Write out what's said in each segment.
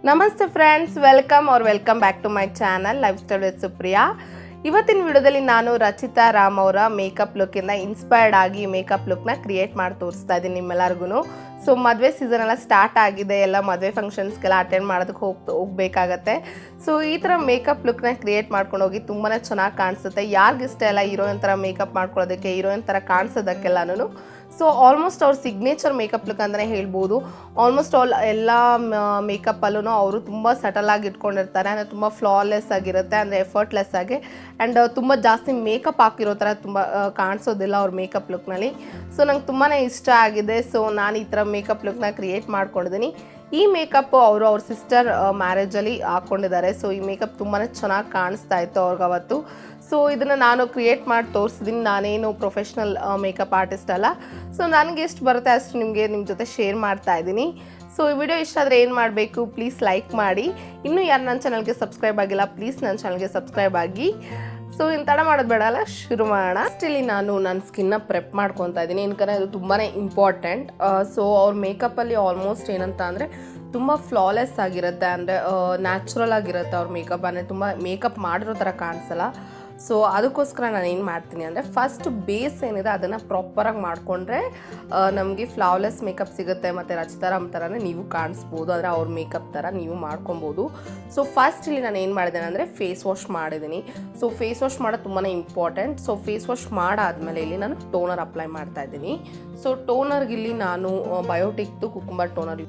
ನಮಸ್ತೆ friends, welcome back to my channel lifestyle with Supriya. ಇವತ್ತಿನ ವಿಡಿಯೋದಲ್ಲಿ ನಾನು ರಚಿತಾ ರಾಮ್ ಅವರ ಮೇಕಪ್ ಲುಕ್ಕಿಂದ ಇನ್ಸ್ಪೈರ್ಡ್ ಆಗಿ ಮೇಕಪ್ ಲುಕ್ನ ಕ್ರಿಯೇಟ್ ಮಾಡಿ ತೋರಿಸ್ತಾ ಇದ್ದೀನಿ ನಿಮ್ಮೆಲ್ಲರಿಗೂ. ಸೊ ಮದುವೆ ಸೀಸನ್ ಎಲ್ಲ ಸ್ಟಾರ್ಟ್ ಆಗಿದೆ, ಎಲ್ಲ ಮದುವೆ ಫಂಕ್ಷನ್ಸ್ಗೆಲ್ಲ ಅಟೆಂಡ್ ಮಾಡೋದಕ್ಕೆ ಹೋಗಬೇಕಾಗತ್ತೆ. ಸೊ ಈ ಥರ ಮೇಕಪ್ ಲುಕ್ನ ಕ್ರಿಯೇಟ್ ಮಾಡ್ಕೊಂಡು ಹೋಗಿ ತುಂಬಾ ಚೆನ್ನಾಗಿ ಕಾಣಿಸುತ್ತೆ. ಯಾರಿಗಿಷ್ಟ ಇಲ್ಲ ಹೀರೋಯಿನ್ ಥರ ಮೇಕಪ್ ಮಾಡ್ಕೊಳ್ಳೋದಕ್ಕೆ, ಹೀರೋಯಿನ್ ಥರ ಕಾಣಿಸೋದಕ್ಕೆಲ್ಲನೂ. ಸೊ ಆಲ್ಮೋಸ್ಟ್ ಅವ್ರ ಸಿಗ್ನೇಚರ್ ಮೇಕಪ್ ಲುಕ್ ಅಂತಲೇ ಹೇಳ್ಬೋದು. ಆಲ್ಮೋಸ್ಟ್ ಎಲ್ಲ ಮೇಕಪ್ಪಲ್ಲೂ ಅವರು ತುಂಬ ಸಟಲಾಗಿ ಇಟ್ಕೊಂಡಿರ್ತಾರೆ, ಅಂದರೆ ತುಂಬ ಫ್ಲಾಲೆಸ್ ಆಗಿರುತ್ತೆ, ಅಂದರೆ ಎಫರ್ಟ್ಲೆಸ್ ಆಗಿ. ಆ್ಯಂಡ್ ತುಂಬ ಜಾಸ್ತಿ ಮೇಕಪ್ ಹಾಕಿರೋ ಥರ ತುಂಬ ಕಾಣಿಸೋದಿಲ್ಲ ಅವ್ರ ಮೇಕಪ್ ಲುಕ್ನಲ್ಲಿ. ಸೊ ನಂಗೆ ತುಂಬಾ ಇಷ್ಟ ಆಗಿದೆ. ಸೊ ನಾನು ಈ ಥರ ಮೇಕಪ್ ಲುಕ್ನ ಕ್ರಿಯೇಟ್ ಮಾಡ್ಕೊಂಡಿದ್ದೀನಿ. ಈ ಮೇಕಪ್ ಅವ್ರ ಸಿಸ್ಟರ್ ಮ್ಯಾರೇಜಲ್ಲಿ ಹಾಕ್ಕೊಂಡಿದ್ದಾರೆ. ಸೊ ಈ ಮೇಕಪ್ ತುಂಬಾ ಚೆನ್ನಾಗಿ ಕಾಣಿಸ್ತಾ ಇತ್ತು ಅವ್ರಿಗವತ್ತು. ಸೊ ಇದನ್ನು ನಾನು ಕ್ರಿಯೇಟ್ ಮಾಡಿ ತೋರಿಸಿದ್ದೀನಿ. ನಾನೇನು ಪ್ರೊಫೆಷ್ನಲ್ ಮೇಕಪ್ ಆರ್ಟಿಸ್ಟ್ ಅಲ್ಲ. ಸೊ ನನಗೆ ಎಷ್ಟು ಬರುತ್ತೆ ಅಷ್ಟು ನಿಮ್ಮ ಜೊತೆ ಶೇರ್ ಮಾಡ್ತಾ ಇದ್ದೀನಿ. ಸೊ ಈ ವಿಡಿಯೋ ಇಷ್ಟ ಆದರೆ ಏನು ಮಾಡಬೇಕು, ಪ್ಲೀಸ್ ಲೈಕ್ ಮಾಡಿ. ಇನ್ನೂ ಯಾರು ನನ್ನ ಚಾನಲ್ಗೆ ಸಬ್ಸ್ಕ್ರೈಬ್ ಆಗಿಲ್ಲ, ಪ್ಲೀಸ್ ನನ್ನ ಚಾನಲ್ಗೆ ಸಬ್ಸ್ಕ್ರೈಬ್ ಆಗಿ. ಸೊ ಇನ್ನು ತಡ ಮಾಡೋದು ಬೇಡಲ್ಲ, ಶುರು ಮಾಡೋಣ. ಇಲ್ಲಿ ನಾನು ನನ್ನ ಸ್ಕಿನ್ನ ಪ್ರೆಪ್ ಮಾಡ್ಕೊತಾ ಇದ್ದೀನಿ, ಏನಕ್ಕೆ ಅದು ತುಂಬಾ ಇಂಪಾರ್ಟೆಂಟ್. ಸೊ ಅವ್ರ ಮೇಕಪ್ಪಲ್ಲಿ ಆಲ್ಮೋಸ್ಟ್ ಏನಂತ ಅಂದರೆ ತುಂಬ ಫ್ಲಾಲೆಸ್ ಆಗಿರುತ್ತೆ, ಅಂದರೆ ನ್ಯಾಚುರಲ್ ಆಗಿರುತ್ತೆ ಅವ್ರ ಮೇಕಪ್, ಅಂದರೆ ತುಂಬ ಮೇಕಪ್ ಮಾಡಿರೋ ಥರ ಕಾಣಿಸಲ್ಲ. ಸೊ ಅದಕ್ಕೋಸ್ಕರ ನಾನು ಏನು ಮಾಡ್ತೀನಿ ಅಂದರೆ ಫಸ್ಟ್ ಬೇಸ್ ಏನಿದೆ ಅದನ್ನು ಪ್ರಾಪರಾಗಿ ಮಾಡಿಕೊಂಡ್ರೆ ನಮಗೆ ಫ್ಲಾವ್ಲೆಸ್ ಮೇಕಪ್ ಸಿಗುತ್ತೆ. ಮತ್ತು ರಚಿತಾ ರಾಮ್ ಥರನೇ ನೀವು ಕಾಣಿಸ್ಬೋದು, ಅಂದರೆ ಅವ್ರ ಮೇಕಪ್ ಥರ ನೀವು ಮಾಡ್ಕೊಬೋದು. ಸೊ ಫಸ್ಟ್ ಇಲ್ಲಿ ನಾನು ಏನು ಮಾಡಿದ್ದೇನೆ ಅಂದರೆ ಫೇಸ್ ವಾಶ್ ಮಾಡಿದ್ದೀನಿ. ಸೊ ಫೇಸ್ ವಾಶ್ ಮಾಡೋದು ತುಂಬಾ ಇಂಪಾರ್ಟೆಂಟ್. ಸೊ ಫೇಸ್ ವಾಶ್ ಮಾಡಾದಮೇಲೆ ಇಲ್ಲಿ ನಾನು ಟೋನರ್ ಅಪ್ಲೈ ಮಾಡ್ತಾ ಇದ್ದೀನಿ. ಸೊ ಟೋನರ್ಗಿಲ್ಲಿ ನಾನು ಬಯೋಟಿಕ್ದು ಕುಕುಂಬರ್ ಟೋನರ್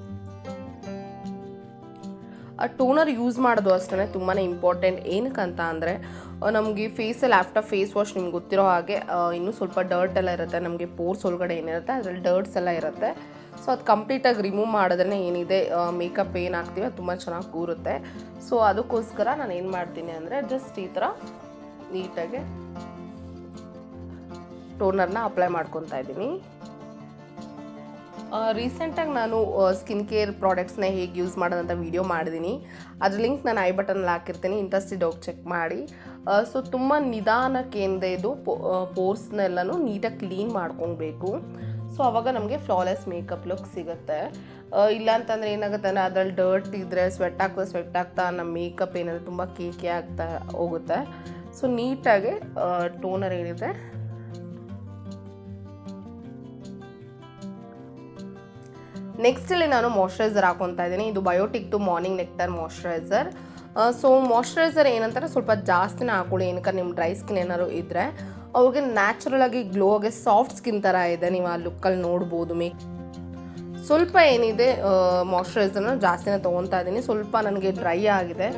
ಟೋನರ್ ಯೂಸ್ ಮಾಡೋದು ಅಷ್ಟೇ ತುಂಬಾ ಇಂಪಾರ್ಟೆಂಟ್. ಏನಕ್ಕಂತ ಅಂದರೆ ನಮಗೆ ಫೇಸಲ್ಲಿ ಆಫ್ಟರ್ ಫೇಸ್ ವಾಶ್ ನಿಮ್ಗೆ ಗೊತ್ತಿರೋ ಹಾಗೆ ಇನ್ನೂ ಸ್ವಲ್ಪ ಡರ್ಟ್ ಎಲ್ಲ ಇರುತ್ತೆ, ನಮಗೆ ಪೋರ್ಸ್ ಒಳಗಡೆ ಏನಿರುತ್ತೆ ಅದರಲ್ಲಿ ಡರ್ಟ್ಸ್ ಎಲ್ಲ ಇರುತ್ತೆ. ಸೊ ಅದು ಕಂಪ್ಲೀಟಾಗಿ ರಿಮೂವ್ ಮಾಡಿದ್ರೆ ಏನಿದೆ ಮೇಕಪ್ ಏನು ಹಾಕ್ತೀವಿ ಅದು ತುಂಬ ಚೆನ್ನಾಗಿ ಕೂರುತ್ತೆ. ಸೊ ಅದಕ್ಕೋಸ್ಕರ ನಾನು ಏನು ಮಾಡ್ತೀನಿ ಅಂದರೆ ಜಸ್ಟ್ ಈ ಥರ ನೀಟಾಗಿ ಟೋನರ್ನ ಅಪ್ಲೈ ಮಾಡ್ಕೊತಾ ಇದ್ದೀನಿ. ರೀಸೆಂಟಾಗಿ ನಾನು ಸ್ಕಿನ್ ಕೇರ್ ಪ್ರಾಡಕ್ಟ್ಸ್ನ ಹೇಗೆ ಯೂಸ್ ಮಾಡೋದಂತ ವೀಡಿಯೋ ಮಾಡಿದ್ದೀನಿ. ಅದ್ರ ಲಿಂಕ್ ನಾನು ಐ ಬಟನಲ್ಲಿ ಹಾಕಿರ್ತೀನಿ, ಇಂಟ್ರೆಸ್ಟ್ ಇದ್ದೋಗಿ ಚೆಕ್ ಮಾಡಿ. ಸೊ ತುಂಬ ನಿಧಾನಕ್ಕೆ ಏನಿದೆ ಇದು ಪೋರ್ಸ್ನೆಲ್ಲನೂ ನೀಟಾಗಿ ಕ್ಲೀನ್ ಮಾಡ್ಕೊಬೇಕು. ಸೊ ಆವಾಗ ನಮಗೆ ಫ್ಲಾಲೆಸ್ ಮೇಕಪ್ ಲುಕ್ ಸಿಗುತ್ತೆ. ಇಲ್ಲ ಅಂತಂದರೆ ಏನಾಗುತ್ತೆ ಅಂದರೆ ಅದರಲ್ಲಿ ಡರ್ಟ್ ಇದ್ದರೆ ಸ್ವೆಟ್ ಆಗ್ತಾ ನಮ್ಮ ಮೇಕಪ್ ಏನಾದರೆ ತುಂಬ ಕೇಕೆ ಆಗ್ತಾ ಹೋಗುತ್ತೆ. ಸೊ ನೀಟಾಗಿ ಟೋನರ್ ಏನಿದೆ ನೆಕ್ಸ್ಟ್ ಇಲ್ಲಿ ನಾನು ಮಾಯ್ಶ್ಚರೈಸರ್ ಹಾಕೊತಾ ಇದ್ದೀನಿ. ಇದು ಬಯೋಟಿಕ್ದು morning nectar moisturiser. So moisturiser ಏನಂತಾರೆ ಸ್ವಲ್ಪ ಜಾಸ್ತಿನೇ ಹಾಕೊಳ್ಳಿ, ಏನಕ್ಕೆ ನಿಮ್ಮ ಡ್ರೈ ಸ್ಕಿನ್ ಏನಾದ್ರು ಇದ್ದರೆ ಅವ್ರಿಗೆ ನ್ಯಾಚುರಲ್ ಆಗಿ ಗ್ಲೋ ಆಗಿ ಸಾಫ್ಟ್ ಸ್ಕಿನ್ ಥರ ಇದೆ, ನೀವು ಆ ಲುಕ್ಕಲ್ಲಿ ನೋಡ್ಬೋದು. ಸ್ವಲ್ಪ ಏನಿದೆ ಮಾಯ್ಶ್ಚರೈಸರ್ನ ಜಾಸ್ತಿನೇ ತೊಗೊತಾ ಇದ್ದೀನಿ. ಸ್ವಲ್ಪ ನನಗೆ ಡ್ರೈ ಆಗಿದೆ,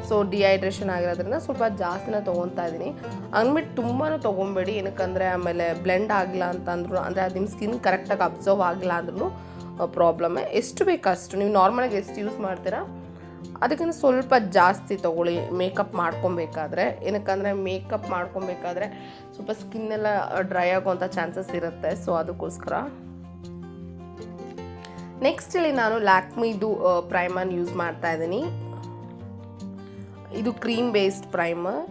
ಸೊ ಡಿಹೈಡ್ರೇಷನ್ ಆಗಿರೋದ್ರಿಂದ ಸ್ವಲ್ಪ ಜಾಸ್ತಿನೇ ತೊಗೊತಾ ಇದ್ದೀನಿ. ಅಂದ್ಬಿಟ್ಟು ತುಂಬಾ ತೊಗೊಬೇಡಿ, ಏನಕ್ಕಂದರೆ ಆಮೇಲೆ ಬ್ಲೆಂಡ್ ಆಗಿಲ್ಲ ಅಂತಂದ್ರು, ಅಂದರೆ ಅದು ನಿಮ್ಮ ಸ್ಕಿನ್ ಕರೆಕ್ಟಾಗಿ ಅಬ್ಸರ್ವ್ ಆಗಿಲ್ಲ ಅಂದ್ರೂ ಪ್ರಾಬ್ಲಮ್ಮೆ. ಎಷ್ಟು ಬೇಕಷ್ಟು ನೀವು ನಾರ್ಮಲಾಗಿ ಎಷ್ಟು ಯೂಸ್ ಮಾಡ್ತೀರಾ ಅದಕ್ಕಿಂತ ಸ್ವಲ್ಪ ಜಾಸ್ತಿ ತೊಗೊಳ್ಳಿ ಮೇಕಪ್ ಮಾಡ್ಕೊಬೇಕಾದ್ರೆ. ಏನಕ್ಕಂದರೆ ಮೇಕಪ್ ಮಾಡ್ಕೊಬೇಕಾದ್ರೆ ಸ್ವಲ್ಪ ಸ್ಕಿನ್ನೆಲ್ಲ ಡ್ರೈ ಆಗೋವಂಥ ಚಾನ್ಸಸ್ ಇರುತ್ತೆ. ಸೊ ಅದಕ್ಕೋಸ್ಕರ ನೆಕ್ಸ್ಟ್ ಇಲ್ಲಿ ನಾನು ಲ್ಯಾಕ್ಮಿದು ಪ್ರೈಮರ್ ಯೂಸ್ ಮಾಡ್ತಾ ಇದ್ದೀನಿ. ಇದು ಕ್ರೀಮ್ ಬೇಸ್ಡ್ ಪ್ರೈಮರ್.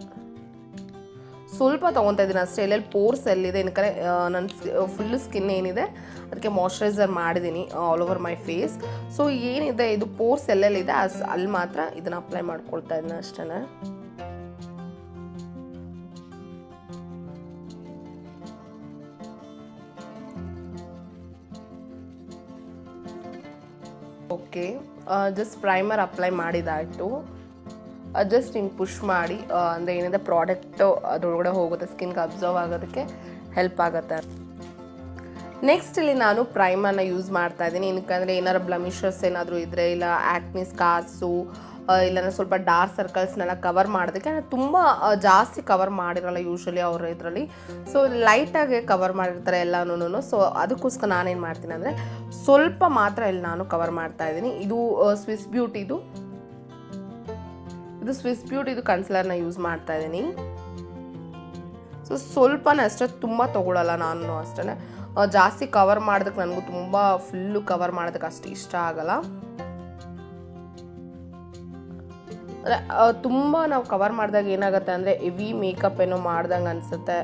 ಸ್ವಲ್ಪ ತೊಗೊತಾ ಇದ್ದೀನಿ ಅಷ್ಟೇ, ಎಲ್ಲೆಲ್ಲಿ ಪೋರ್ಸ್ ಎಲ್ಲಿದೆ ಏನಕ್ಕೆ ನನ್ನ ಫುಲ್ಲು ಸ್ಕಿನ್ ಏನಿದೆ ಅದಕ್ಕೆ ಮಾಯ್ಶ್ಚರೈಸರ್ ಮಾಡಿದ್ದೀನಿ all over my face. So ಏನಿದೆ ಇದು ಪೋರ್ಸ್ ಎಲ್ಲೆಲ್ಲಿದೆ ಅಲ್ಲಿ ಮಾತ್ರ ಇದನ್ನು ಅಪ್ಲೈ ಮಾಡ್ಕೊಳ್ತಾ ಇದ್ದೀನಿ ಅಷ್ಟೇ. ಓಕೆ, ಜಸ್ಟ್ ಪ್ರೈಮರ್ ಅಪ್ಲೈ ಮಾಡಿದಾಯಿತು. ಜಸ್ಟ್ ಹಿಂಗೆ ಪುಷ್ ಮಾಡಿ, ಅಂದರೆ ಏನಿದೆ ಪ್ರಾಡಕ್ಟು ಅದರೊಳಗಡೆ ಹೋಗುತ್ತೆ, ಸ್ಕಿನ್ಗೆ ಅಬ್ಸರ್ವ್ ಆಗೋದಕ್ಕೆ ಹೆಲ್ಪ್ ಆಗುತ್ತೆ. ನೆಕ್ಸ್ಟ್ ಇಲ್ಲಿ ನಾನು ಪ್ರೈಮರ್ನ ಯೂಸ್ ಮಾಡ್ತಾ ಇದ್ದೀನಿ. ಏನಕ್ಕಂದರೆ ಏನಾರು ಬ್ಲಮಿಷಸ್ ಏನಾದರೂ ಇದ್ದರೆ, ಇಲ್ಲ ಆ್ಯಕ್ನಿ ಸ್ಕಾರ್ಸು, ಇಲ್ಲ ಸ್ವಲ್ಪ ಡಾರ್ಕ್ ಸರ್ಕಲ್ಸ್ನೆಲ್ಲ ಕವರ್ ಮಾಡೋದಕ್ಕೆ. ತುಂಬ ಜಾಸ್ತಿ ಕವರ್ ಮಾಡಿರಲ್ಲ ಯೂಶ್ವಲಿ ಅವ್ರ ಇದರಲ್ಲಿ, ಸೊ ಲೈಟಾಗಿ ಕವರ್ ಮಾಡಿರ್ತಾರೆ ಎಲ್ಲನೂ. ಸೊ ಅದಕ್ಕೋಸ್ಕರ ನಾನೇನು ಮಾಡ್ತೀನಿ ಅಂದರೆ ಸ್ವಲ್ಪ ಮಾತ್ರ ಇಲ್ಲಿ ನಾನು ಕವರ್ ಮಾಡ್ತಾ ಇದ್ದೀನಿ. ಇದು ಸ್ವಿಸ್ ಬ್ಯೂಟಿದು ಕನ್ಸಿಲರ್ನ ಯೂಸ್ ಮಾಡ್ತಾ ಇದ್ದೀನಿ. ಸೊ ಸ್ವಲ್ಪನೇ ಅಷ್ಟೇ, ತುಂಬ ತೊಗೊಳಲ್ಲ ನಾನು ಅಷ್ಟೇ. ಜಾಸ್ತಿ ಕವರ್ ಮಾಡೋದಕ್ಕೆ ನನಗೂ ತುಂಬ ಫುಲ್ಲು ಕವರ್ ಮಾಡೋದಕ್ಕೆ ಅಷ್ಟು ಇಷ್ಟ ಆಗಲ್ಲ. ತುಂಬ ನಾವು ಕವರ್ ಮಾಡಿದಾಗ ಏನಾಗುತ್ತೆ ಅಂದರೆ ಹೆವಿ ಮೇಕಪ್ ಏನೋ ಮಾಡ್ದಂಗೆ ಅನಿಸುತ್ತೆ,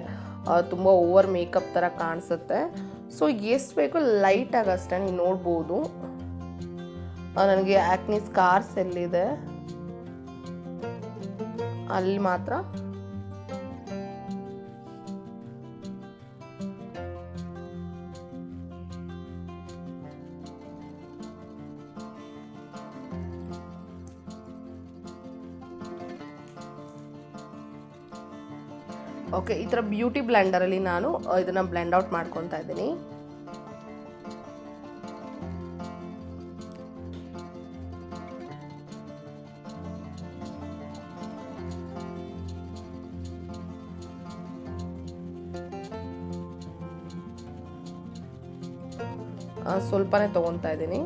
ತುಂಬ ಓವರ್ ಮೇಕಪ್ ಥರ ಕಾಣಿಸುತ್ತೆ. ಸೊ ಎಷ್ಟು ಬೇಕೋ ಲೈಟಾಗಿ ಅಷ್ಟೇ ನೀವು ನೋಡ್ಬೋದು. ನನಗೆ ಆಕ್ನಿ ಸ್ಕಾರ್ಸ್ ಎಲ್ಲಿದೆ ಅಲ್ಲಿ ಮಾತ್ರ ಓಕೆ. ಈ ಥರ ಬ್ಯೂಟಿ ಬ್ಲೆಂಡರಲ್ಲಿ ನಾನು ಇದನ್ನು ಬ್ಲೆಂಡ್ ಔಟ್ ಮಾಡ್ಕೊತಾ ಇದ್ದೀನಿ. ಸ್ವಲ್ಪನೇ ತೊಗೊತಾ ಇದ್ದೀನಿ.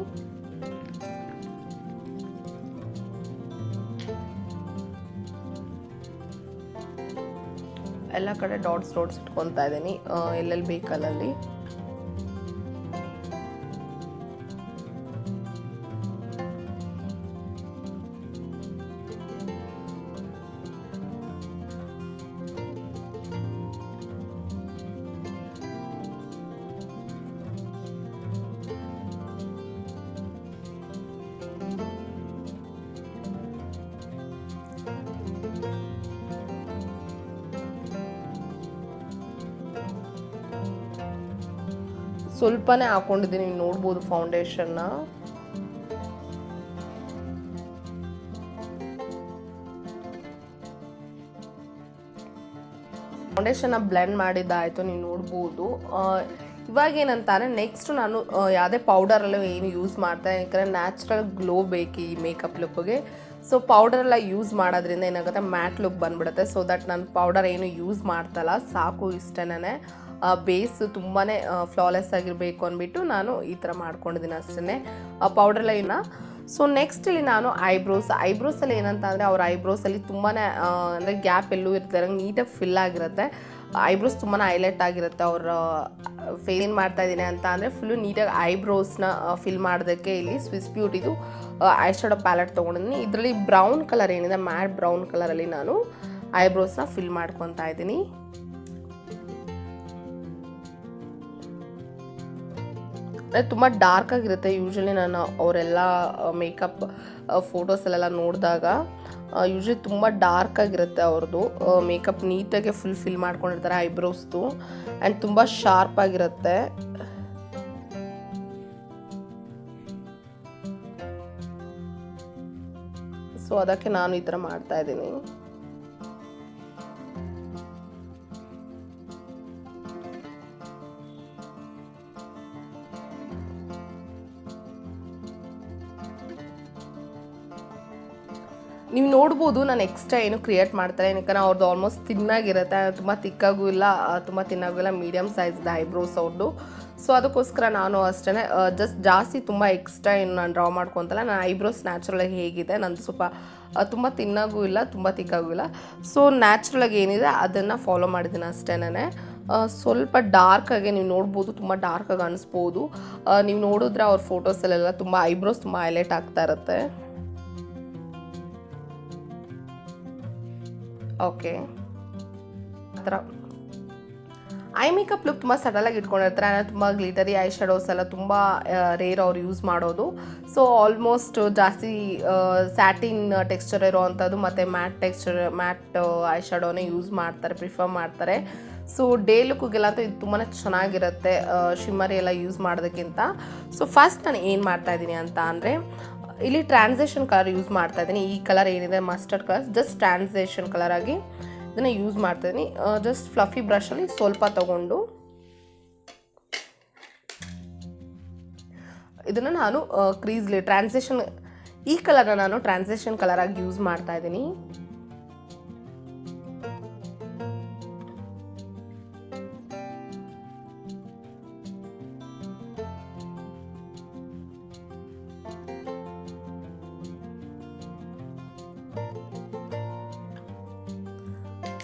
ಎಲ್ಲ ಕಡೆ ಡಾಟ್ಸ್ ಇಟ್ಕೊತಾ ಇದ್ದೀನಿ ಎಲ್ಲೆಲ್ಲಿ ಬೇಕಲ್ಲಲ್ಲಿ. ಸ್ವಲ್ಪನೇ ಹಾಕೊಂಡಿದ್ದೀನಿ, ನೀವು ನೋಡ್ಬೋದು ಫೌಂಡೇಶನ್ನ. ಫೌಂಡೇಶನ್ನ ಬ್ಲೆಂಡ್ ಮಾಡಿದ್ದಾಯಿತು, ನೀವು ನೋಡ್ಬೋದು. ಇವಾಗ ಏನಂತಾರೆ ನೆಕ್ಸ್ಟ್ ನಾನು ಯಾವುದೇ ಪೌಡರೆಲ್ಲ ಏನು ಯೂಸ್ ಮಾಡ್ತಾರೆ, ಯಾಕಂದರೆ ನ್ಯಾಚುರಲ್ ಗ್ಲೋ ಬೇಕು ಈ ಮೇಕಪ್ ಲುಕ್ಗೆ. ಸೊ ಪೌಡರೆಲ್ಲ ಯೂಸ್ ಮಾಡೋದ್ರಿಂದ ಏನಾಗುತ್ತೆ ಮ್ಯಾಟ್ ಲುಕ್ ಬಂದ್ಬಿಡುತ್ತೆ. ಸೊ ದಟ್ ನಾನು ಪೌಡರ್ ಏನು ಯೂಸ್ ಮಾಡ್ತಲ್ಲ, ಸಾಕು ಇಷ್ಟೇನೆ. ಬೇಸ್ ತುಂಬಾ ಫ್ಲಾಲೆಸ್ ಆಗಿರಬೇಕು ಅಂದ್ಬಿಟ್ಟು ನಾನು ಈ ಥರ ಮಾಡ್ಕೊಂಡಿದ್ದೀನಿ ಅಷ್ಟೇ. ಪೌಡರ್ ಲೈನ. ಸೊ ನೆಕ್ಸ್ಟ್ ಇಲ್ಲಿ ನಾನು ಐಬ್ರೋಸಲ್ಲಿ ಏನಂತ ಅಂದರೆ ಅವ್ರ ಐಬ್ರೋಸಲ್ಲಿ ತುಂಬಾ ಅಂದರೆ ಗ್ಯಾಪ್ ಎಲ್ಲೂ ಇರ್ತಾರೆ, ನೀಟಾಗಿ ಫಿಲ್ ಆಗಿರುತ್ತೆ. ಐಬ್ರೋಸ್ ತುಂಬಾ ಹೈಲೈಟ್ ಆಗಿರುತ್ತೆ. ಅವ್ರ ಫೇಸ್ ಏನು ಮಾಡ್ತಾಯಿದ್ದೀನಿ ಅಂತ ಅಂದರೆ ಫುಲ್ಲು ನೀಟಾಗಿ ಐಬ್ರೋಸ್ನ ಫಿಲ್ ಮಾಡೋದಕ್ಕೆ ಇಲ್ಲಿ ಸ್ವಿಸ್ ಬ್ಯೂಟಿದು ಐ ಶ್ಯಾಡೋ ಪ್ಯಾಲೆಟ್ ತೊಗೊಂಡಿದ್ದೀನಿ. ಇದರಲ್ಲಿ ಬ್ರೌನ್ ಕಲರ್ ಏನಿದೆ, ಮ್ಯಾಟ್ ಬ್ರೌನ್ ಕಲರಲ್ಲಿ ನಾನು ಐಬ್ರೋಸ್ನ ಫಿಲ್ ಮಾಡ್ಕೊತಾ ಇದ್ದೀನಿ. ತುಂಬ ಡಾರ್ಕ್ ಆಗಿರುತ್ತೆ. ಯೂಶ್ವಲಿ ನಾನು ಅವರೆಲ್ಲ ಮೇಕಪ್ ಫೋಟೋಸಲ್ಲೆಲ್ಲ ನೋಡಿದಾಗ ಯೂಶ್ವಲಿ ತುಂಬ ಡಾರ್ಕ್ ಆಗಿರುತ್ತೆ ಅವ್ರದ್ದು ಮೇಕಪ್. ನೀಟಾಗಿ ಫಿಲ್ ಮಾಡ್ಕೊಂಡಿರ್ತಾರೆ ಐಬ್ರೋಸ್ದು, ಆ್ಯಂಡ್ ತುಂಬ ಶಾರ್ಪ್ ಆಗಿರುತ್ತೆ. ಸೊ ಅದಕ್ಕೆ ನಾನು ಈ ಥರ ಮಾಡ್ತಾ ಇದ್ದೀನಿ. ನೀವು ನೋಡ್ಬೋದು ನಾನು ಎಕ್ಸ್ಟ್ರಾ ಏನು ಕ್ರಿಯೇಟ್ ಮಾಡ್ತಾರೆ, ಯಾಕಂದರೆ ಅವ್ರದ್ದು ಆಲ್ಮೋಸ್ಟ್ ತಿನ್ನಾಗಿರುತ್ತೆ, ತುಂಬ ತಿಕ್ಕಾಗೂ ಇಲ್ಲ ತುಂಬ ತಿನ್ನಾಗೂ ಇಲ್ಲ, ಮೀಡಿಯಮ್ ಸೈಜ್ದು ಐಬ್ರೋಸ್ ಅವ್ರದ್ದು. ಸೊ ಅದಕ್ಕೋಸ್ಕರ ನಾನು ಅಷ್ಟೇ ಜಸ್ಟ್ ಜಾಸ್ತಿ ತುಂಬ ಎಕ್ಸ್ಟ್ರಾ ಏನು ನಾನು ಡ್ರಾ ಮಾಡ್ಕೊತಲ್ಲ. ನಾನು ಐಬ್ರೋಸ್ ನ್ಯಾಚುರಲಾಗಿ ಹೇಗಿದೆ, ನಂದು ಸ್ವಲ್ಪ ತುಂಬ ತಿನ್ನಾಗೂ ಇಲ್ಲ ತುಂಬ ತಿಕ್ಕಾಗೂ ಇಲ್ಲ. ಸೊ ನ್ಯಾಚುರಲಾಗಿ ಏನಿದೆ ಅದನ್ನು ಫಾಲೋ ಮಾಡಿದ್ದೀನಿ ಅಷ್ಟೇನೆ. ಸ್ವಲ್ಪ ಡಾರ್ಕಾಗೆ ನೀವು ನೋಡ್ಬೋದು, ತುಂಬ ಡಾರ್ಕಾಗಿ ಅನಿಸ್ಬೋದು. ನೀವು ನೋಡಿದ್ರೆ ಅವ್ರ ಫೋಟೋಸಲ್ಲೆಲ್ಲ ತುಂಬ ಐಬ್ರೋಸ್ ತುಂಬ ಹೈಲೈಟ್ ಆಗ್ತಾ ಇರುತ್ತೆ. ಓಕೆ, ಆ ಥರ ಐ ಮೇಕಪ್ ಲುಕ್ ತುಂಬ ಸಡಲಾಗಿ ಇಟ್ಕೊಂಡಿರ್ತಾರೆ. ತುಂಬ ಗ್ಲಿಟರಿ ಐ ಶ್ಯಾಡೋಸ್ ಎಲ್ಲ ತುಂಬ ರೇರ್ ಅವ್ರು ಯೂಸ್ ಮಾಡೋದು. ಸೊ ಆಲ್ಮೋಸ್ಟ್ ಜಾಸ್ತಿ ಸ್ಯಾಟಿನ್ ಟೆಕ್ಸ್ಚರ್ ಇರೋವಂಥದ್ದು ಮತ್ತು ಮ್ಯಾಟ್ ಐ ಶ್ಯಾಡೋನೇ ಯೂಸ್ ಮಾಡ್ತಾರೆ, ಪ್ರಿಫರ್ ಮಾಡ್ತಾರೆ. ಸೊ ಡೇ ಲುಕ್ಗೆಲ್ಲ ಅಂತೂ ಇದು ತುಂಬಾ ಚೆನ್ನಾಗಿರುತ್ತೆ ಶಿಮ್ಮರಿ ಎಲ್ಲ ಯೂಸ್ ಮಾಡೋದಕ್ಕಿಂತ. ಸೊ ಫಸ್ಟ್ ನಾನು ಏನು ಮಾಡ್ತಾಯಿದ್ದೀನಿ ಅಂತ ಅಂದರೆ ಇಲ್ಲಿ ಟ್ರಾನ್ಸಿಷನ್ ಕಲರ್ ಯೂಸ್ ಮಾಡ್ತಾ ಇದ್ದೀನಿ. ಈ ಕಲರ್ ಏನಿದೆ mustard colour, just transition colour ಆಗಿ ಇದನ್ನು ಯೂಸ್ ಮಾಡ್ತಾ ಇದ್ದೀನಿ. ಜಸ್ಟ್ ಫ್ಲಫಿ ಬ್ರಷಲ್ಲಿ ಸ್ವಲ್ಪ ತಗೊಂಡು ಇದನ್ನು ನಾನು ಕ್ರೀಸ್ಲಿ ಟ್ರಾನ್ಸಿಷನ್ ಈ ಕಲರ್ನ ನಾನು ಟ್ರಾನ್ಸಿಷನ್ ಕಲರ್ ಆಗಿ ಯೂಸ್ ಮಾಡ್ತಾ ಇದ್ದೀನಿ.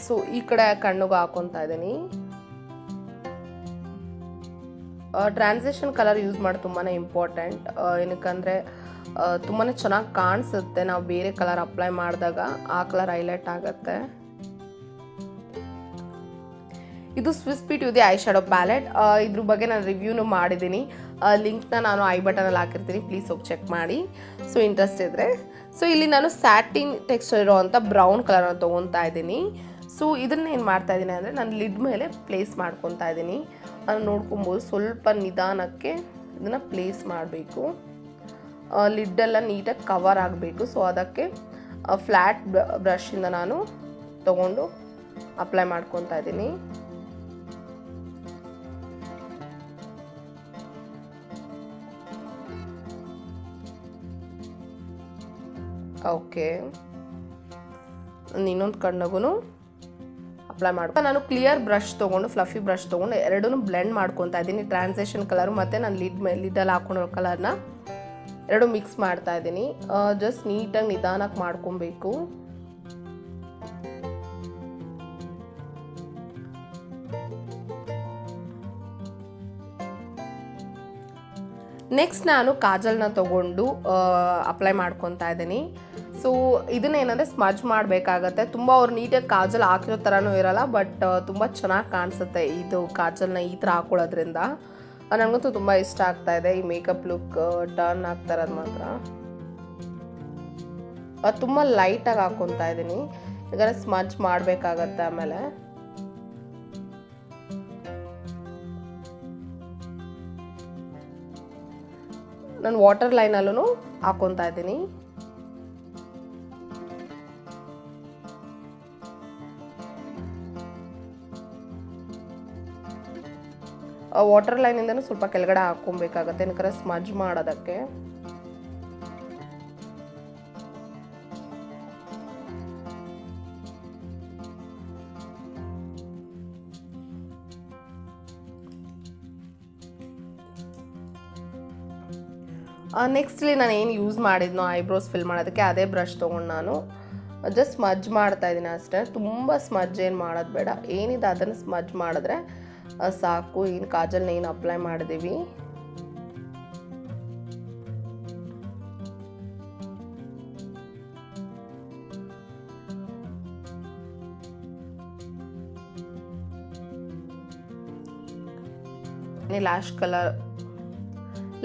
ಸೊ ಈ ಕಡೆ ಕಣ್ಣಿಗೆ ಹಾಕೊತಾ ಇದ್ದೀನಿ. ಟ್ರಾನ್ಸಿಷನ್ ಕಲರ್ ಯೂಸ್ ಮಾಡಿ ತುಂಬಾ ಇಂಪಾರ್ಟೆಂಟ್. ಏನಕ್ಕಂದರೆ ತುಂಬಾ ಚೆನ್ನಾಗಿ ಕಾಣಿಸುತ್ತೆ. ನಾವು ಬೇರೆ ಕಲರ್ ಅಪ್ಲೈ ಮಾಡಿದಾಗ ಆ ಕಲರ್ ಹೈಲೈಟ್ ಆಗುತ್ತೆ. ಇದು Swiss beauty I shadow palette. ಇದ್ರ ಬಗ್ಗೆ ನಾನು ರಿವ್ಯೂನು ಮಾಡಿದ್ದೀನಿ, ಲಿಂಕ್ನ ನಾನು ಐ ಬಟನಲ್ಲಿ ಹಾಕಿರ್ತೀನಿ, ಪ್ಲೀಸ್ ಹೋಗಿ ಚೆಕ್ ಮಾಡಿ ಸೊ ಇಂಟ್ರೆಸ್ಟ್ ಇದ್ದರೆ. ಸೊ ಇಲ್ಲಿ ನಾನು ಸ್ಯಾಟಿನ್ ಟೆಕ್ಸ್ಚರ್ ಇರೋವಂಥ ಬ್ರೌನ್ ಕಲರ್ನ ತೊಗೊತಾ ಇದ್ದೀನಿ. ಸೊ ಇದನ್ನು ಏನು ಮಾಡ್ತಾ ಇದ್ದೀನಿ ಅಂದರೆ ನಾನು ಲಿಡ್ ಮೇಲೆ ಪ್ಲೇಸ್ ಮಾಡ್ಕೊತಾ ಇದ್ದೀನಿ. ನಾನು ನೋಡ್ಕೊಬೋದು ಸ್ವಲ್ಪ ನಿಧಾನಕ್ಕೆ ಇದನ್ನು ಪ್ಲೇಸ್ ಮಾಡಬೇಕು, ಲಿಡ್ಡೆಲ್ಲ ನೀಟಾಗಿ ಕವರ್ ಆಗಬೇಕು. ಸೊ ಅದಕ್ಕೆ ಫ್ಲ್ಯಾಟ್ ಬ್ರಷಿಂದ ನಾನು ತೊಗೊಂಡು ಅಪ್ಲೈ ಮಾಡ್ಕೊತಾ ಇದ್ದೀನಿ. ಓಕೆ, ಇನ್ನೊಂದು ಕಣ್ಣಗೂ ಅಪ್ಲೈ ಮಾಡ್ಕೊ. ನಾನು ಕ್ಲಿಯರ್ ಬ್ರಷ್ ತೊಗೊಂಡು ಫ್ಲಫಿ ಬ್ರಷ್ ತೊಗೊಂಡು ಎರಡೂ ಬ್ಲೆಂಡ್ ಮಾಡ್ಕೊತಾ ಇದ್ದೀನಿ. ಟ್ರಾನ್ಸಿಷನ್ ಕಲರು ಮತ್ತು ನಾನು ಲಿಡ್ಡಲ್ಲಿ ಹಾಕೊಂಡಿರೋ ಕಲರ್ನ ಎರಡು ಮಿಕ್ಸ್ ಮಾಡ್ತಾ ಇದ್ದೀನಿ. ಜಸ್ಟ್ ನೀಟಾಗಿ ನಿಧಾನಕ್ಕೆ ಮಾಡ್ಕೊಬೇಕು. ನೆಕ್ಸ್ಟ್ ನಾನು ಕಾಜಲ್ನ ತೊಗೊಂಡು ಅಪ್ಲೈ ಮಾಡ್ಕೊತಾ ಇದ್ದೀನಿ. ಸೊ ಇದನ್ನೇನಂದರೆ ಸ್ಮಜ್ ಮಾಡಬೇಕಾಗತ್ತೆ. ತುಂಬ ಅವ್ರು ನೀಟಾಗಿ ಕಾಜಲ್ ಹಾಕಿರೋ ಥರನೂ ಇರಲ್ಲ, ಬಟ್ ತುಂಬ ಚೆನ್ನಾಗಿ ಕಾಣಿಸುತ್ತೆ ಇದು ಕಾಜಲ್ನ ಈ ಥರ ಹಾಕೊಳ್ಳೋದ್ರಿಂದ. ನನಗಂತೂ ತುಂಬ ಇಷ್ಟ ಆಗ್ತಾ ಇದೆ ಈ ಮೇಕಪ್ ಲುಕ್ ಟರ್ನ್ ಆಗ್ತಾ ಇರೋದು ಮಾತ್ರ. ತುಂಬ ಲೈಟಾಗಿ ಹಾಕ್ಕೊತಾ ಇದ್ದೀನಿ, ಯಾಕಂದರೆ ಸ್ಮಜ್ ಮಾಡಬೇಕಾಗತ್ತೆ. ಆಮೇಲೆ ನಾನು ವಾಟರ್ ಲೈನಲ್ಲೂ ಹಾಕ್ಕೊತಾ ಇದ್ದೀನಿ. ವಾಟರ್ ಲೈನಿಂದನೂ ಸ್ವಲ್ಪ ಕೆಳಗಡೆ ಹಾಕ್ಕೊಬೇಕಾಗತ್ತೆ, ಏನಕ್ಕೆ ಸ್ಮಜ್ ಮಾಡೋದಕ್ಕೆ. ನೆಕ್ಸ್ಟ್ಲಿ ನಾನು ಏನು ಯೂಸ್ ಮಾಡಿದ್ನೋ ಐಬ್ರೋಸ್ ಫಿಲ್ ಮಾಡೋದಕ್ಕೆ ಅದೇ ಬ್ರಷ್ ತೊಗೊಂಡು ನಾನು ಜಸ್ಟ್ ಸ್ಮಜ್ ಮಾಡ್ತಾ ಇದ್ದೀನಿ ಅಷ್ಟೇ. ತುಂಬ ಸ್ಮಜ್ ಏನು ಮಾಡೋದು ಬೇಡ, ಏನಿದೆ ಅದನ್ನು ಸ್ಮಜ್ ಮಾಡಿದ್ರೆ ಸಾಕು. ಏನು ಕಾಜಲ್ನ ಏನು ಅಪ್ಲೈ ಮಾಡಿದ್ದೀವಿ.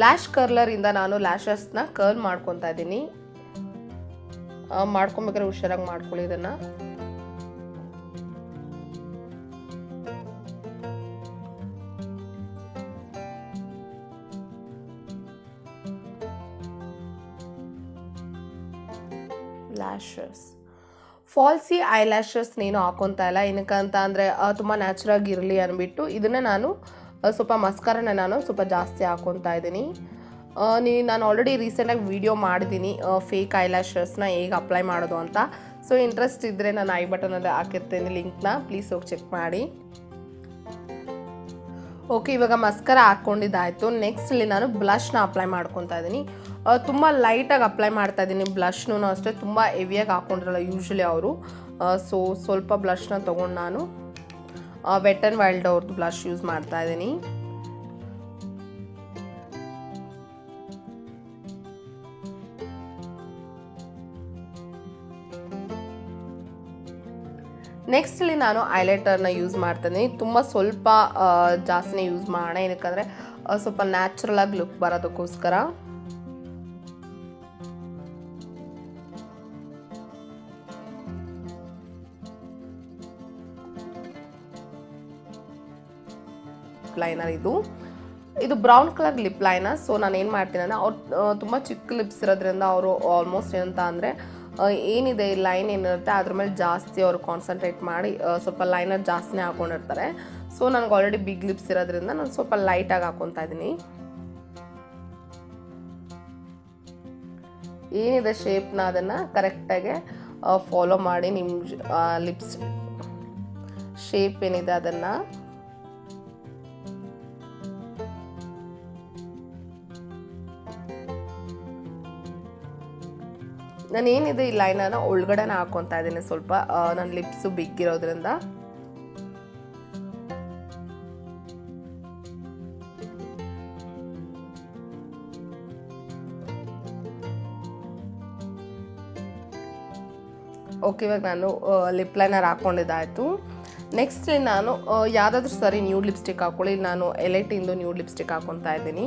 ಲ್ಯಾಶ್ ಕರ್ಲರಿಂದ ನಾನು ಲ್ಯಾಶಸ್ನ ಕರ್ಲ್ ಮಾಡ್ಕೊತಾ ಇದ್ದೀನಿ. ಮಾಡ್ಕೊಬೇಕಾದ್ರೆ ಹುಷಾರಾಗಿ ಮಾಡ್ಕೊಳ್ಳಿ ಇದನ್ನು. ಲ್ಯಾಶಸ್ ಫಾಲ್ಸಿ ಐ ಲ್ಯಾಶಸ್ನೇನು ಹಾಕೊತಾ ಇಲ್ಲ, ಏನಕ್ಕಂತ ಅಂದರೆ ತುಂಬ ನ್ಯಾಚುರಾಗಿ ಇರಲಿ ಅಂದ್ಬಿಟ್ಟು ಇದನ್ನೇ ನಾನು ಸ್ವಲ್ಪ ಮಸ್ಕರನ ನಾನು ಸ್ವಲ್ಪ ಜಾಸ್ತಿ ಹಾಕ್ಕೊತಾ ಇದ್ದೀನಿ. ನಾನು ಆಲ್ರೆಡಿ ರೀಸೆಂಟಾಗಿ ವಿಡಿಯೋ ಮಾಡಿದ್ದೀನಿ ಫೇಕ್ ಐ ಲ್ಯಾಶಸ್ನ ಹೇಗೆ ಅಪ್ಲೈ ಮಾಡೋದು ಅಂತ. ಸೊ ಇಂಟ್ರೆಸ್ಟ್ ಇದ್ದರೆ ನಾನು ಐ ಬಟನಲ್ಲಿ ಹಾಕಿರ್ತೇನೆ ಲಿಂಕ್ನ, ಪ್ಲೀಸ್ ಹೋಗಿ ಚೆಕ್ ಮಾಡಿ. ಓಕೆ, ಇವಾಗ ಮಸ್ಕರ ಹಾಕ್ಕೊಂಡಿದ್ದಾಯಿತು. ನೆಕ್ಸ್ಟ್ ಇಲ್ಲಿ ನಾನು ಬ್ಲಷ್ನ ಅಪ್ಲೈ ಮಾಡ್ಕೊತಾ ಇದ್ದೀನಿ. ತುಂಬ ಲೈಟಾಗಿ ಅಪ್ಲೈ ಮಾಡ್ತಾ ಇದ್ದೀನಿ. ಬ್ಲಷ್ನೂ ಅಷ್ಟೇ ತುಂಬ ಹೆವಿಯಾಗಿ ಹಾಕ್ಕೊಂಡಿರಲ್ಲ ಯೂಶ್ವಲಿ ಅವರು. ಸೊ ಸ್ವಲ್ಪ ಬ್ಲಷ್ನ ತೊಗೊಂಡು ನಾನು ವೆಟ್ ಆ್ಯಂಡ್ ವೈಲ್ಡ್ ಅವ್ರದ್ದು ಬ್ಲಷ್ ಯೂಸ್ ಮಾಡ್ತಾ ಇದ್ದೀನಿ. ನೆಕ್ಸ್ಟ್ ಇಲ್ಲಿ ನಾನು ಹೈಲೈಟರ್ನ ಯೂಸ್ ಮಾಡ್ತೀನಿ. ತುಂಬ ಸ್ವಲ್ಪ ಜಾಸ್ತಿನೇ ಯೂಸ್ ಮಾಡೋಣ, ಏನಕ್ಕಂದರೆ ಸ್ವಲ್ಪ ನ್ಯಾಚುರಲ್ ಆಗಿ ಲುಕ್ ಬರೋದಕ್ಕೋಸ್ಕರ. ಲೈನರ್ ಇದು brown colour lip liner. So ನಾನು ಏನು ಮಾಡ್ತೀನಿ ಅಂದರೆ ಅವ್ರು ತುಂಬ ಚಿಕ್ಕ ಲಿಪ್ಸ್ ಇರೋದ್ರಿಂದ ಅವರು ಆಲ್ಮೋಸ್ಟ್ ಏನಂತ ಅಂದರೆ ಏನಿದೆ ಈ ಲೈನ್ ಏನಿರುತ್ತೆ ಅದ್ರ ಮೇಲೆ ಜಾಸ್ತಿ ಅವರು ಕಾನ್ಸಂಟ್ರೇಟ್ ಮಾಡಿ ಸ್ವಲ್ಪ ಲೈನರ್ ಜಾಸ್ತಿನೇ ಹಾಕೊಂಡಿರ್ತಾರೆ. ಸೊ ನನಗೆ ಆಲ್ರೆಡಿ ಬಿಗ್ ಲಿಪ್ಸ್ ಇರೋದ್ರಿಂದ ನಾನು ಸ್ವಲ್ಪ ಲೈಟಾಗಿ ಹಾಕ್ಕೊತಾ ಇದ್ದೀನಿ. ಏನಿದೆ ಶೇಪ್ನ ಅದನ್ನು ಕರೆಕ್ಟಾಗಿ ಫಾಲೋ ಮಾಡಿ ನಿಮ್ಮ ಲಿಪ್ಸ್ ಶೇಪ್ ಏನಿದೆ ಅದನ್ನು ನಾನೇನಿದೆ ಈ ಲೈನನ್ನು ಒಳಗಡೆನ ಹಾಕ್ಕೊತಾ ಇದ್ದೀನಿ. ಸ್ವಲ್ಪ ನನ್ನ ಲಿಪ್ಸು ಬಿಗ್ ಇರೋದ್ರಿಂದ ಓಕೆ, ಇವಾಗ ನಾನು ಲಿಪ್ ಲೈನರ್ ಹಾಕ್ಕೊಂಡಿದ್ದಾಯಿತು. ನೆಕ್ಸ್ಟ್ ನಾನು ಯಾವುದಾದ್ರೂ ಸರಿ ನ್ಯೂಡ್ ಲಿಪ್ಸ್ಟಿಕ್ ಹಾಕೊಳ್ಳಿ. ನಾನು ಎಲೈಟಿಂದು ನ್ಯೂಡ್ ಲಿಪ್ಸ್ಟಿಕ್ ಹಾಕೊತಾ ಇದ್ದೀನಿ.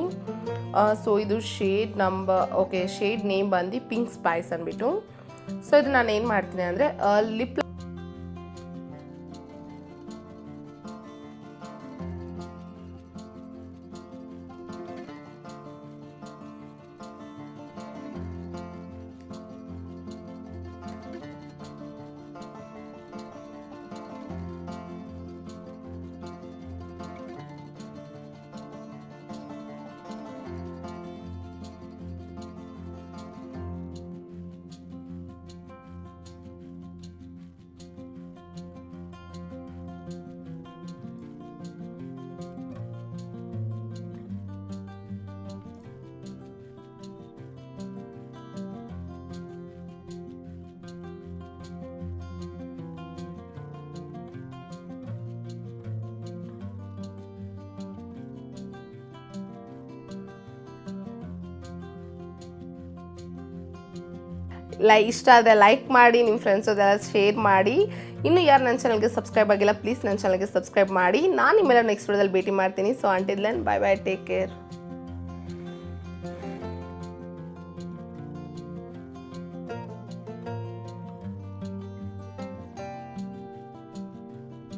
ಸೊ ಇದು ಶೇಡ್ ನೇಮ್ ಬಂದು ಪಿಂಕ್ ಸ್ಪೈಸ್ ಅಂದ್ಬಿಟ್ಟು. ಸೊ ಇದು ನಾನು ಏನು ಮಾಡ್ತೀನಿ ಅಂದರೆ ಲಿಪ್ ಇಷ್ಟ ಆದರೆ ಲೈಕ್ ಮಾಡಿ, ನಿಮ್ಮ ಫ್ರೆಂಡ್ಸ್ ಅದೆಲ್ಲ ಶೇರ್ ಮಾಡಿ. ಇನ್ನು ಯಾರು ನನ್ನ ಚಾನಲ್ಗೆ ಸಬ್ಸ್ಕ್ರೈಬ್ ಆಗಿಲ್ಲ ಪ್ಲೀಸ್ ನನ್ನ ಚಾನಲ್ಗೆ ಸಬ್ಸ್ಕ್ರೈಬ್ ಮಾಡಿ. ನಾನು ನಿಮ್ಮೆಲ್ಲ ನೆಕ್ಸ್ಟ್ ವಿಡಿಯೋದಲ್ಲಿ ಭೇಟಿ ಮಾಡ್ತೀನಿ. So until then bye bye, take care.